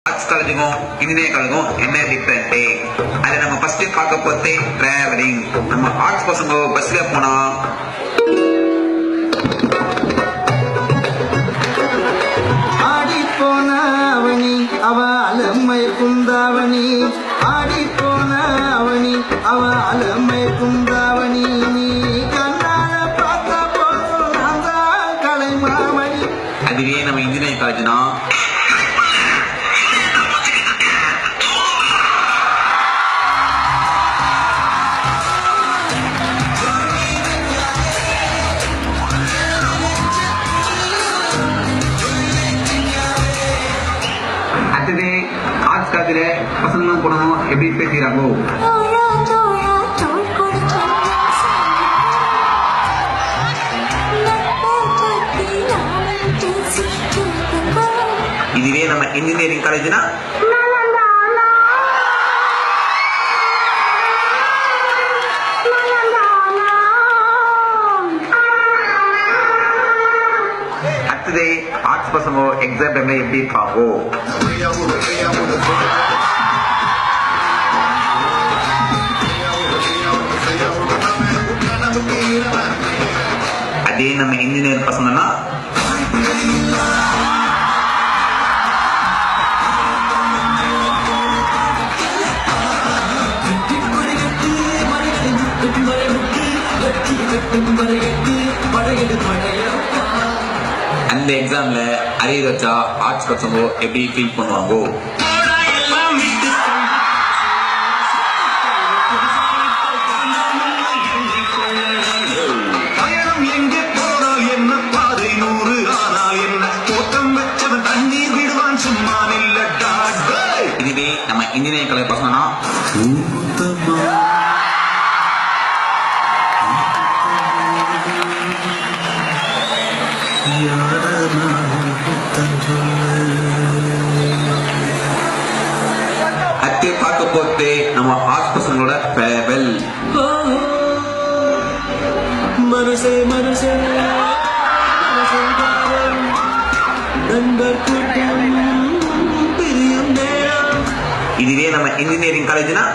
Arts காலேஜுக்கும் engineering காலேஜுக்கும் என்ன different? அதை நம்ம ஃபர்ஸ்ட் பார்க்க போதே டிராவலிங். நம்ம ஆர்ட்ஸ் பசங்க பஸ்ல போனா ஆடி போன அவனி அவ அலமை குந்தாவணி, ஆடி போன அவனி அவ அலமை குந்தாவணி, நீ கண்ணால பார்த்த போதும் நான் தான் கலைமாமணி. அதுவே நம்ம இன்ஜினியரிங் காலேஜ்னா அடுத்தது ஆர்ட்ஸ் காலேஜ்ல பசங்களும் போனோம் எப்படி பேசுகிறாங்கோ. இதுவே நம்ம இன்ஜினியரிங் காலேஜ்னா அடுத்தது ஆர்ட்ஸ் பசங்க எக்ஸாம் டைம்ல எப்படி இருப்பாங்கோ. அதே நம்ம இன்ஜினியர் பசங்கன்னா அந்த எக்ஸாம்ல அரியர் வச்சா ஆர்ட்ஸ் பசங்க எப்படி ஃபீல் பண்ணுவாங்க. இதுவே நம்ம இன்ஜினியரிங் காலேஜ் பசங்கன்னா அத்தை பார்க்க போதே நம்ம ஆர்ட்ஸ் பசங்களோட ஃபேர்வெல். மனசே மனசே நண்பர் கூட்டம் பிரியும் நேரம். இதுவே நம்ம இன்ஜினியரிங் காலேஜ்னா